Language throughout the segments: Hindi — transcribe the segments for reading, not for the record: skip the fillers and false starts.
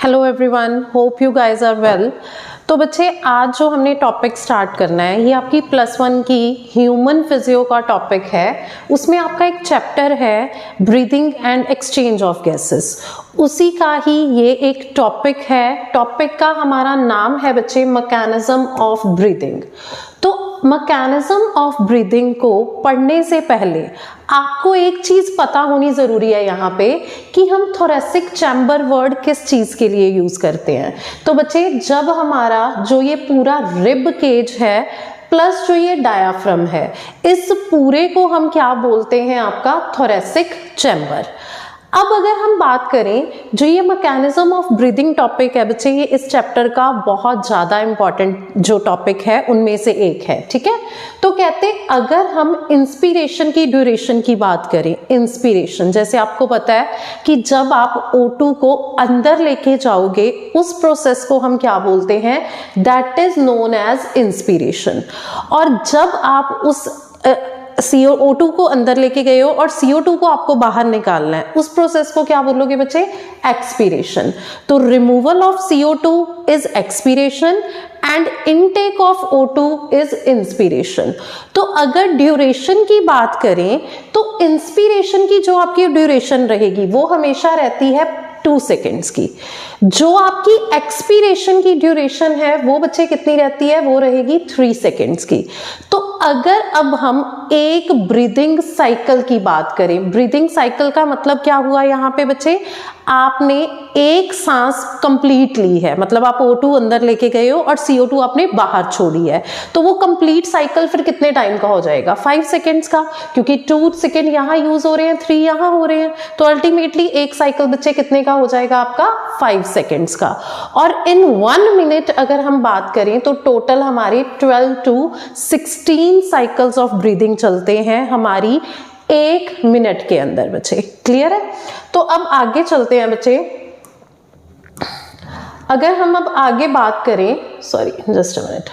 Hello everyone, hope you guys are well. तो बच्चे आज जो हमने टॉपिक स्टार्ट करना है ये आपकी +1 की ह्यूमन फिजियो का टॉपिक है। उसमें आपका एक चैप्टर है breathing and exchange of gases, उसी का ही ये एक टॉपिक है। टॉपिक का हमारा नाम है बच्चे मैकेनिज्म ऑफ ब्रीदिंग। तो मैकेनिज्म ऑफ ब्रीदिंग को पढ़ने से पहले आपको एक चीज पता होनी जरूरी है यहाँ पे कि हम थोरेसिक चैम्बर वर्ड किस चीज के लिए यूज करते हैं। तो बच्चे जब हमारा जो ये पूरा रिब केज है प्लस जो ये डायाफ्राम है, इस पूरे को हम क्या बोलते हैं, आपका थोरेसिक चैम्बर। अब अगर हम बात करें जो ये मैकेनिज्म ऑफ ब्रीदिंग टॉपिक है बच्चे, ये इस चैप्टर का बहुत ज़्यादा इंपॉर्टेंट जो टॉपिक है उनमें से एक है, ठीक है। तो कहते अगर हम इंस्पिरेशन की ड्यूरेशन की बात करें, इंस्पिरेशन जैसे आपको पता है कि जब आप O2 को अंदर लेके जाओगे उस प्रोसेस को हम क्या बोलते हैं, that is known as inspiration. और जब आप उस CO2 को अंदर लेके गए हो और CO2 को आपको बाहर निकालना है, उस प्रोसेस को क्या बोलोगे बच्चे, एक्सपीरेशन। तो removal of CO2 is expiration and intake of O2 is inspiration. तो अगर ड्यूरेशन की बात करें तो इंस्पिरेशन की जो आपकी ड्यूरेशन रहेगी वो हमेशा रहती है 2 सेकेंड्स की। जो आपकी एक्सपीरेशन की ड्यूरेशन है वो बच्चे कितनी रहती है, वो रहेगी 3 सेकेंड्स की। तो अगर अब हम एक ब्रीदिंग साइकिल की बात करें, ब्रीदिंग साइकिल का मतलब क्या हुआ यहाँ पे बच्चे, आपने एक सांस कंप्लीट ली है, मतलब आप O2 अंदर लेके गए हो और CO2 आपने बाहर छोड़ी है, तो वो कंप्लीट साइकिल फिर कितने टाइम का हो जाएगा, 5 सेकेंड्स का, क्योंकि 2 सेकेंड यहाँ यूज हो रहे हैं, 3 यहाँ हो रहे हैं। तो अल्टीमेटली एक साइकिल बच्चे कितने का हो जाएगा, आपका 5 सेकेंड्स का। और इन 1 मिनट अगर हम बात करें तो टोटल हमारे 12 to 16 साइकिल्स ऑफ ब्रीदिंग चलते हैं हमारी 1 मिनट के अंदर बच्चे, क्लियर है। तो अब आगे चलते हैं बच्चे। अगर हम अब आगे बात करें, सॉरी जस्ट अ मिनट,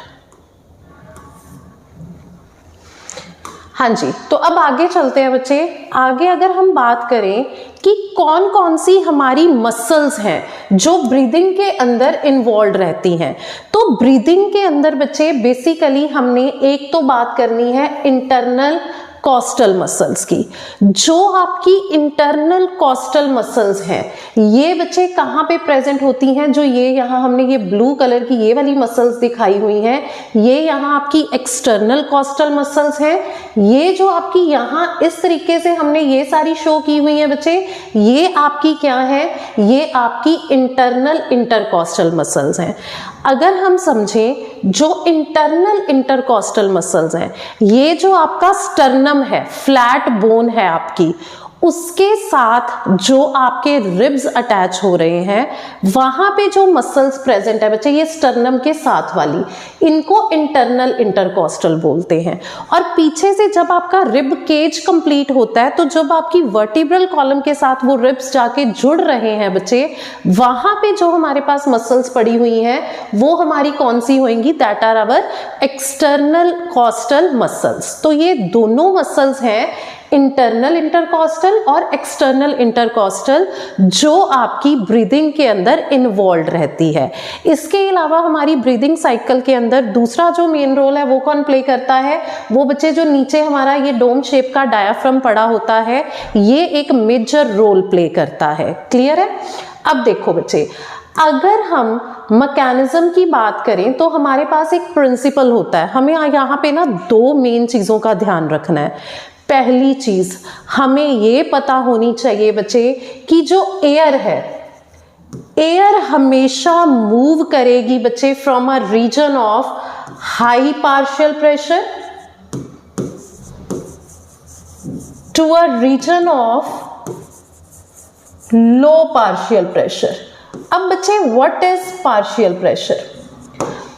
हाँ जी, तो अब आगे चलते हैं बच्चे। आगे अगर हम बात करें कि कौन कौन सी हमारी मसल्स हैं जो ब्रीदिंग के अंदर इन्वॉल्व रहती हैं, तो ब्रीदिंग के अंदर बच्चे बेसिकली हमने एक तो बात करनी है इंटरनल कॉस्टल मसल्स की। जो आपकी इंटरनल कॉस्टल मसल्स हैं ये बच्चे कहाँ पे प्रेजेंट होती हैं, जो ये यहाँ हमने ये ब्लू कलर की ये वाली मसल्स दिखाई हुई हैं, ये यहाँ आपकी एक्सटर्नल कॉस्टल मसल्स हैं। ये जो आपकी यहाँ इस तरीके से हमने ये सारी शो की हुई है बच्चे, ये आपकी क्या है, ये आपकी इंटरनल इंटरकॉस्टल मसल्स हैं। अगर हम समझें जो इंटरनल इंटरकॉस्टल मसल्स हैं, ये जो आपका स्टर्नम है, फ्लैट बोन है आपकी, उसके साथ जो आपके रिब्स अटैच हो रहे हैं वहां पे जो मसल्स प्रेजेंट है बच्चे, ये स्टर्नम के साथ वाली, इनको इंटरनल इंटरकॉस्टल बोलते हैं। और पीछे से जब आपका रिब केज कंप्लीट होता है तो जब आपकी वर्टिब्रल कॉलम के साथ वो रिब्स जाके जुड़ रहे हैं बच्चे, वहां पे जो हमारे पास मसल्स पड़ी हुई हैं वो हमारी कौन सी होंगी, that are our external costal muscles. तो ये दोनों मसल्स हैं इंटरनल इंटरकॉस्टल और एक्सटर्नल इंटरकॉस्टल, जो आपकी ब्रीदिंग के अंदर इन्वॉल्व रहती है। इसके अलावा हमारी ब्रीदिंग साइकिल के अंदर दूसरा जो मेन रोल है वो कौन प्ले करता है, वो बच्चे जो नीचे हमारा ये डोम शेप का डायाफ्राम पड़ा होता है, ये एक मेजर रोल प्ले करता है, क्लियर है। अब देखो बच्चे, अगर हम मैकेनिज्म की बात करें तो हमारे पास एक प्रिंसिपल होता है, हमें यहाँ पे ना 2 मेन चीजों का ध्यान रखना है। पहली चीज हमें ये पता होनी चाहिए बच्चे कि जो एयर है, एयर हमेशा मूव करेगी बच्चे from a region of high partial pressure to a region of low partial pressure. अब बच्चे what is partial pressure,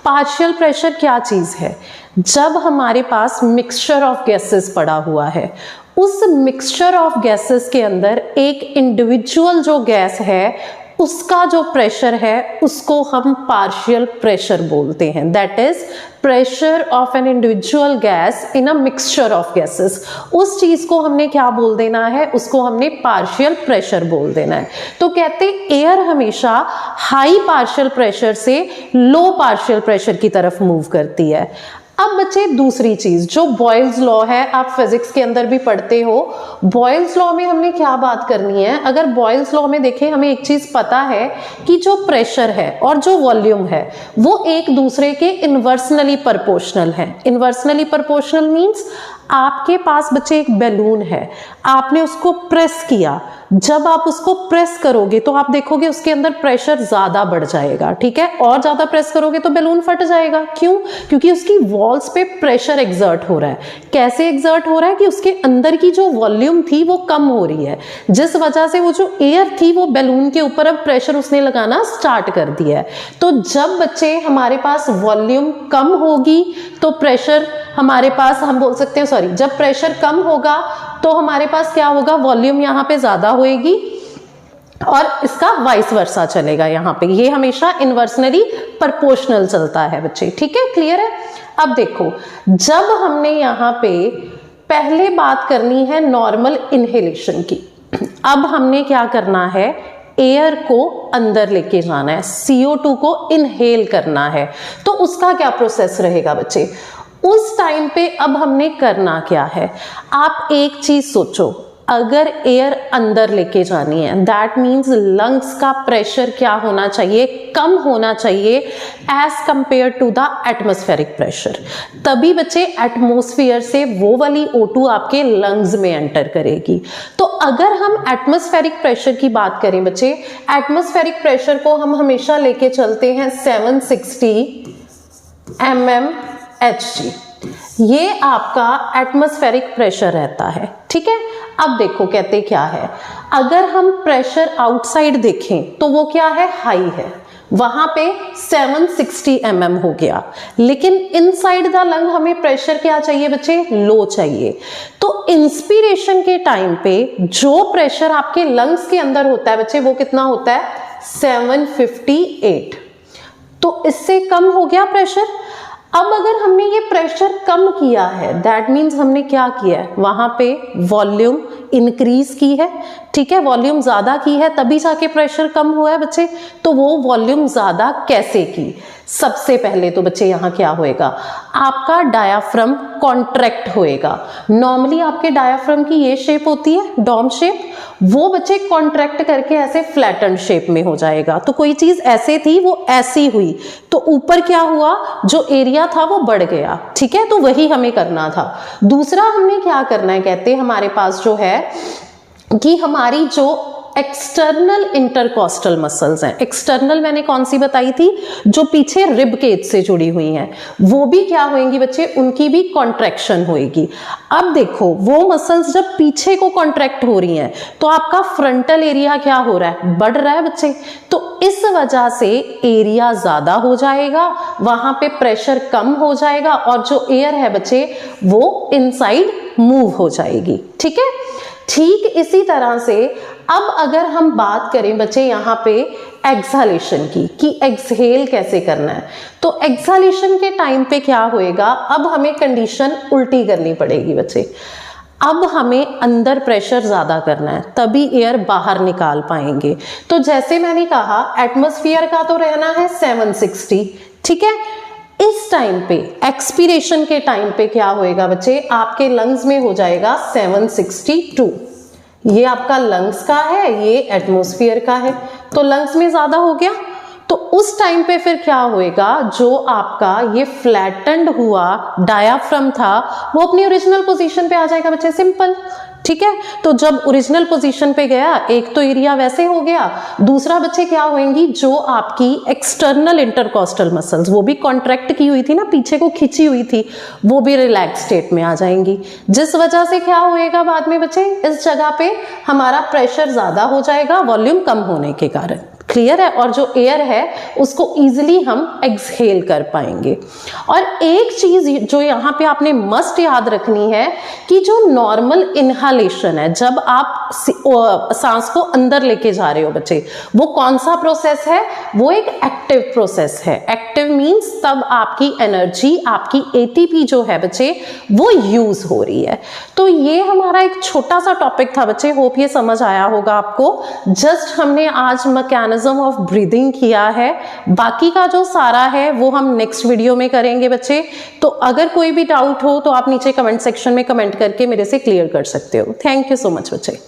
partial pressure क्या चीज है, जब हमारे पास मिक्सचर ऑफ गैसेस पड़ा हुआ है, उस मिक्सचर ऑफ गैसेस के अंदर एक इंडिविजुअल जो गैस है उसका जो प्रेशर है उसको हम पार्शियल प्रेशर बोलते हैं। That is pressure of an individual gas in a mixture of gases. उस चीज को हमने क्या बोल देना है, उसको हमने पार्शियल प्रेशर बोल देना है। तो कहते एयर हमेशा हाई पार्शियल प्रेशर से लो पार्शियल प्रेशर की तरफ मूव करती है। अब बच्चे दूसरी चीज जो बॉयल्स लॉ है, आप फिजिक्स के अंदर भी पढ़ते हो। बॉयल्स लॉ में हमने क्या बात करनी है, अगर बॉयल्स लॉ में देखें हमें एक चीज पता है कि जो प्रेशर है और जो वॉल्यूम है वो एक दूसरे के इन्वर्सनली प्रोपोर्शनल है। इन्वर्सनली प्रोपोर्शनल मींस आपके पास बच्चे एक बैलून है, आपने उसको प्रेस किया, जब आप उसको प्रेस करोगे तो आप देखोगे उसके अंदर प्रेशर ज्यादा बढ़ जाएगा, ठीक है, और ज्यादा प्रेस करोगे तो बैलून फट जाएगा। क्यों? क्योंकि उसकी वॉल्स पे प्रेशर एक्सर्ट हो रहा है। कैसे एक्सर्ट हो रहा है कि उसके अंदर की जो वॉल्यूम थी वो कम हो रही है, जिस वजह से वो जो एयर थी वो बैलून के ऊपर अब प्रेशर उसने लगाना स्टार्ट कर दिया है। तो जब बच्चे हमारे पास वॉल्यूम कम होगी तो प्रेशर हमारे पास, हम बोल सकते हैं सॉरी, जब प्रेशर कम होगा तो हमारे पास क्या होगा, वॉल्यूम यहाँ पे ज्यादा होएगी और इसका वाइस वर्सा चलेगा यहाँ पे। ये हमेशा इन्वर्सनली प्रोपोर्शनल चलता है बच्चे, ठीक है, क्लियर है। अब देखो, जब हमने यहाँ पे पहले बात करनी है नॉर्मल इनहेलेशन की, अब हमने क्या करना है, एयर को अंदर लेके जाना है, CO2 को इनहेल करना है। तो उसका क्या प्रोसेस रहेगा बच्चे, उस टाइम पे अब हमने करना क्या है। आप एक चीज सोचो, अगर एयर अंदर लेके जानी है दैट मीन्स लंग्स का प्रेशर क्या होना चाहिए, कम होना चाहिए as compare to the atmospheric pressure. तभी बच्चे एटमॉस्फेयर से वो वाली O2 आपके लंग्स में एंटर करेगी। तो अगर हम एटमॉस्फेरिक प्रेशर की बात करें बच्चे, एटमॉस्फेरिक प्रेशर को हम हमेशा लेके चलते हैं 760 mmHg, ये आपका एटमॉस्फेरिक प्रेशर रहता है, ठीक है। अब देखो कहते क्या है, अगर हम प्रेशर आउटसाइड देखें तो वो क्या है, हाई है, वहां पे 760 mm हो गया, लेकिन इनसाइड द लंग हमें प्रेशर क्या चाहिए बच्चे, लो चाहिए। तो इंस्पिरेशन के टाइम पे जो प्रेशर आपके लंग्स के अंदर होता है बच्चे वो कितना होता है, 758। तो इससे कम हो गया प्रेशर। अब अगर हमने ये प्रेशर कम किया है दैट मीन्स हमने क्या किया है, वहां पे वॉल्यूम इंक्रीज की है, ठीक है, वॉल्यूम ज्यादा की है तभी जाके प्रेशर कम हुआ है बच्चे। तो वो वॉल्यूम ज्यादा कैसे की, सबसे पहले तो बच्चे यहाँ क्या होएगा, आपका डायाफ्राम कॉन्ट्रैक्ट होएगा। नॉर्मली आपके डायाफ्राम की ये शेप होती है डॉम शेप, वो बच्चे कॉन्ट्रैक्ट करके ऐसे फ्लैटन शेप में हो जाएगा। तो कोई चीज ऐसे थी वो ऐसी हुई, तो ऊपर क्या हुआ, जो एरिया था वो बढ़ गया, ठीक है। तो वही हमें करना था। दूसरा हमने क्या करना है, कहते हमारे पास जो है कि हमारी जो एक्सटर्नल इंटरकॉस्टल मसल्स हैं, एक्सटर्नल मैंने कौन सी बताई थी, जो पीछे रिब केज से जुड़ी हुई हैं, वो भी क्या होंगी बच्चे, उनकी भी कॉन्ट्रैक्शन होएगी। अब देखो वो मसल्स जब पीछे को कॉन्ट्रैक्ट हो रही हैं तो आपका फ्रंटल एरिया क्या हो रहा है, बढ़ रहा है बच्चे। तो इस वजह से एरिया ज्यादा हो जाएगा, वहां पे प्रेशर कम हो जाएगा और जो एयर है बच्चे वो इनसाइड मूव हो जाएगी, ठीक है। ठीक इसी तरह से अब अगर हम बात करें बच्चे यहाँ पे एक्सहेलेशन की, कि एक्सहेल कैसे करना है, तो एक्सहेलेशन के टाइम पे क्या होएगा, अब हमें कंडीशन उल्टी करनी पड़ेगी बच्चे। अब हमें अंदर प्रेशर ज्यादा करना है तभी एयर बाहर निकाल पाएंगे। तो जैसे मैंने कहा एटमॉस्फेयर का तो रहना है 760, ठीक है। इस टाइम पे एक्सपीरेशन के टाइम पे क्या होएगा बच्चे, आपके लंग्स में हो जाएगा 762। ये आपका लंग्स का है, ये एटमॉस्फेयर का है, तो लंग्स में ज्यादा हो गया। तो उस टाइम पे फिर क्या होएगा, जो आपका ये फ्लैटेंड हुआ डायाफ्राम था वो अपनी ओरिजिनल पोजीशन पे आ जाएगा बच्चे, सिंपल, ठीक है। तो जब ओरिजिनल पोजीशन पे गया, एक तो एरिया वैसे हो गया, दूसरा बच्चे क्या होंगी, जो आपकी एक्सटर्नल इंटरकॉस्टल मसल्स वो भी कॉन्ट्रैक्ट की हुई थी ना, पीछे को खिंची हुई थी, वो भी रिलैक्स स्टेट में आ जाएंगी, जिस वजह से क्या होएगा बाद में बच्चे, इस जगह पे हमारा प्रेशर ज्यादा हो जाएगा वॉल्यूम कम होने के कारण। क्लियर है, और जो एयर है उसको इजीली हम एक्सहेल कर पाएंगे। और एक चीज जो यहाँ पे आपने मस्ट याद रखनी है कि जो नॉर्मल इनहालेशन है, जब आप सांस को अंदर लेके जा रहे हो बच्चे, वो कौन सा प्रोसेस है? वो एक एक्टिव प्रोसेस है। एक्टिव मींस तब आपकी एनर्जी, आपकी एटीपी जो है बच्चे वो यूज हो रही है। तो ये हमारा एक छोटा सा टॉपिक था बच्चे, होप ये समझ आया होगा आपको। जस्ट हमने आज मैकेनिज्म ऑफ ब्रीदिंग किया है, बाकी का जो सारा है वो हम नेक्स्ट वीडियो में करेंगे बच्चे। तो अगर कोई भी डाउट हो तो आप नीचे कमेंट सेक्शन में कमेंट करके मेरे से क्लियर कर सकते हो। थैंक यू सो मच बच्चे।